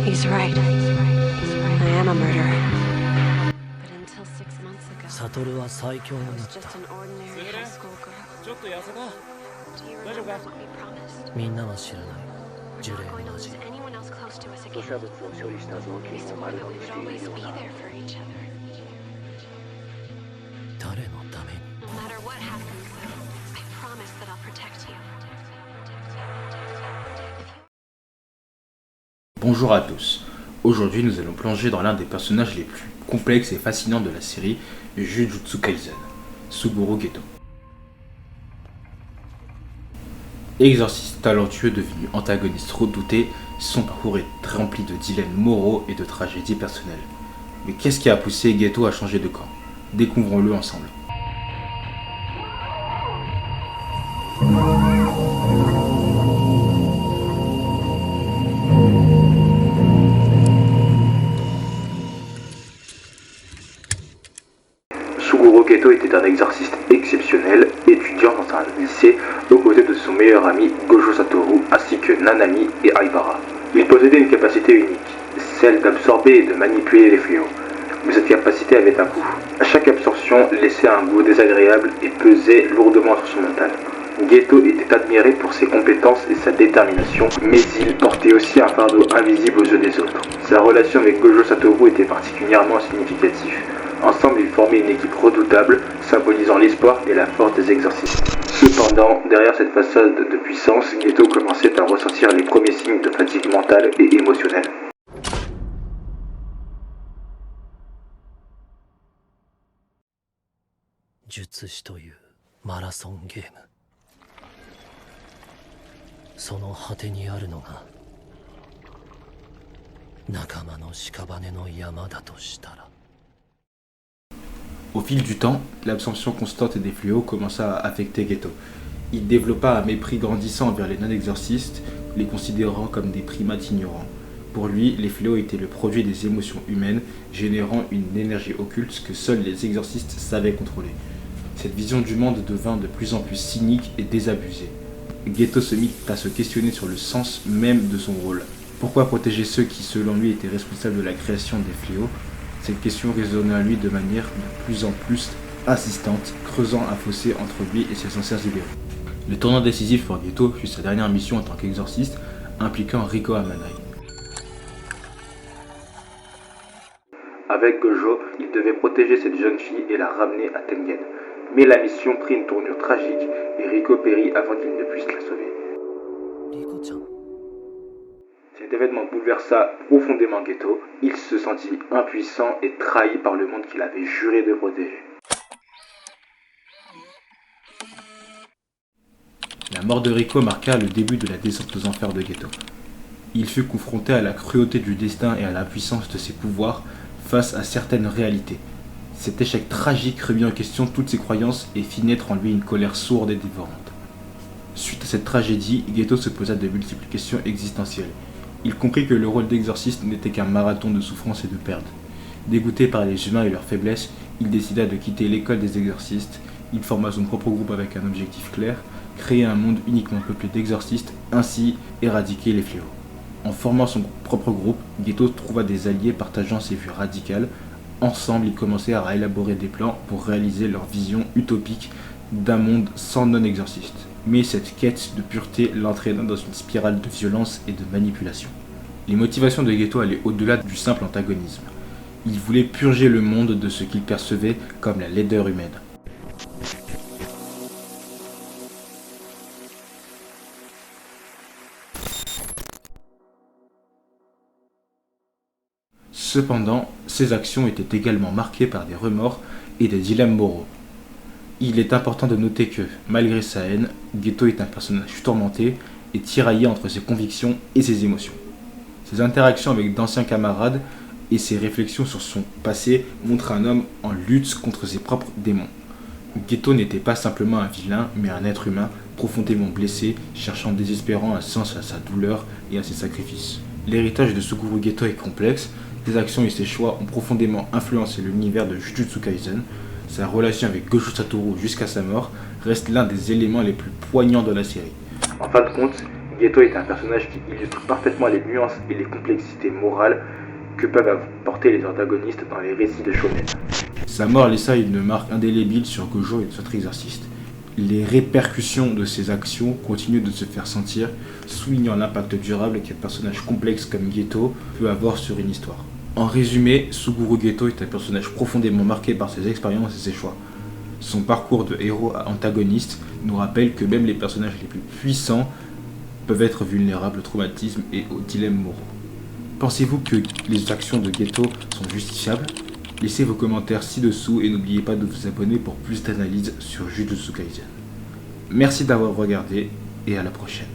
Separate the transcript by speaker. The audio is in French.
Speaker 1: He's right. I am a murderer. But until 6 months ago,
Speaker 2: サトルは最強に
Speaker 1: I
Speaker 2: なっ
Speaker 1: was
Speaker 2: た
Speaker 1: just an ordinary high school girl.
Speaker 3: ちょっと痩せた。
Speaker 1: Do you remember what we promised?
Speaker 2: みんなは知らない
Speaker 1: We're
Speaker 2: 呪
Speaker 1: not
Speaker 2: 霊
Speaker 1: going to
Speaker 2: の味
Speaker 1: lose anyone else close to us
Speaker 4: 土
Speaker 1: again.
Speaker 4: 砂物を処理した雑
Speaker 1: We
Speaker 4: 巾を
Speaker 1: swore
Speaker 4: 丸
Speaker 1: that
Speaker 4: 飲
Speaker 1: we
Speaker 4: みし
Speaker 1: would
Speaker 4: てい
Speaker 1: always
Speaker 4: るよう
Speaker 1: be
Speaker 4: な
Speaker 1: there for each other.
Speaker 2: 誰のために
Speaker 1: No matter what happens, though, I promise that I'll protect you.
Speaker 5: Bonjour à tous, aujourd'hui nous allons plonger dans l'un des personnages les plus complexes et fascinants de la série Jujutsu Kaisen, Suguru Geto. Exorciste talentueux devenu antagoniste redouté, son parcours est rempli de dilemmes moraux et de tragédies personnelles. Mais qu'est-ce qui a poussé Geto à changer de camp? Découvrons-le ensemble.
Speaker 4: Suguru Geto était un exorciste exceptionnel, étudiant dans un lycée aux côtés de son meilleur ami Gojo Satoru ainsi que Nanami et Aibara. Il possédait une capacité unique, celle d'absorber et de manipuler les fléaux. Mais cette capacité avait un coût. Chaque absorption laissait un goût désagréable et pesait lourdement sur son mental. Geto était admiré pour ses compétences et sa détermination, mais il portait aussi un fardeau invisible aux yeux des autres. Sa relation avec Gojo Satoru était particulièrement significative. Ensemble, ils formaient une équipe redoutable, symbolisant l'espoir et la force des exorcistes. Cependant, derrière cette façade de puissance, Geto commençait à ressentir les premiers signes de fatigue mentale et émotionnelle.
Speaker 2: Jutsushi というマラソンゲームその果てにあるのが仲間の屍の山だとしたら
Speaker 5: Au fil du temps, l'absorption constante des fléaux commença à affecter Geto. Il développa un mépris grandissant envers les non-exorcistes, les considérant comme des primates ignorants. Pour lui, les fléaux étaient le produit des émotions humaines, générant une énergie occulte que seuls les exorcistes savaient contrôler. Cette vision du monde devint de plus en plus cynique et désabusée. Geto se mit à se questionner sur le sens même de son rôle. Pourquoi protéger ceux qui, selon lui, étaient responsables de la création des fléaux? Cette question résonnait à lui de manière de plus en plus insistante, creusant un fossé entre lui et ses anciens idéaux. Le tournant décisif pour Geto fut sa dernière mission en tant qu'exorciste, impliquant Riko Amanai.
Speaker 4: Avec Gojo, il devait protéger cette jeune fille et la ramener à Tengen. Mais la mission prit une tournure tragique et Riko périt avant qu'il ne puisse la sauver.
Speaker 2: Riko-chan.
Speaker 4: Cet événement bouleversa profondément Geto. Il se sentit impuissant et trahi par le monde qu'il avait juré de protéger.
Speaker 5: La mort de Riko marqua le début de la descente aux enfers de Geto. Il fut confronté à la cruauté du destin et à l'impuissance de ses pouvoirs face à certaines réalités. Cet échec tragique remit en question toutes ses croyances et fit naître en lui une colère sourde et dévorante. Suite à cette tragédie, Geto se posa de multiples questions existentielles. Il comprit que le rôle d'exorciste n'était qu'un marathon de souffrance et de perte. Dégoûté par les humains et leurs faiblesses, il décida de quitter l'école des exorcistes. Il forma son propre groupe avec un objectif clair, créer un monde uniquement peuplé d'exorcistes, ainsi éradiquer les fléaux. En formant son propre groupe, Geto trouva des alliés partageant ses vues radicales. Ensemble, ils commencèrent à élaborer des plans pour réaliser leur vision utopique d'un monde sans non-exorcistes. Mais cette quête de pureté l'entraîna dans une spirale de violence et de manipulation. Les motivations de Geto allaient au-delà du simple antagonisme. Il voulait purger le monde de ce qu'il percevait comme la laideur humaine. Cependant, ses actions étaient également marquées par des remords et des dilemmes moraux. Il est important de noter que, malgré sa haine, Geto est un personnage tourmenté et tiraillé entre ses convictions et ses émotions. Ses interactions avec d'anciens camarades et ses réflexions sur son passé montrent un homme en lutte contre ses propres démons. Geto n'était pas simplement un vilain, mais un être humain profondément blessé, cherchant désespérant un sens à sa douleur et à ses sacrifices. L'héritage de Suguru Geto est complexe. Ses actions et ses choix ont profondément influencé l'univers de Jujutsu Kaisen. Sa relation avec Gojo Satoru jusqu'à sa mort reste l'un des éléments les plus poignants de la série.
Speaker 4: En fin de compte, Geto est un personnage qui illustre parfaitement les nuances et les complexités morales que peuvent apporter les antagonistes dans les récits de shonen.
Speaker 5: Sa mort laissa une marque indélébile sur Gojo et les autres exorcistes. Les répercussions de ses actions continuent de se faire sentir, soulignant l'impact durable qu'un personnage complexe comme Geto peut avoir sur une histoire. En résumé, Suguru Geto est un personnage profondément marqué par ses expériences et ses choix. Son parcours de héros à antagoniste nous rappelle que même les personnages les plus puissants peuvent être vulnérables au traumatisme et aux dilemmes moraux. Pensez-vous que les actions de Geto sont justifiables ? Laissez vos commentaires ci-dessous et n'oubliez pas de vous abonner pour plus d'analyses sur Jujutsu Kaisen. Merci d'avoir regardé et à la prochaine.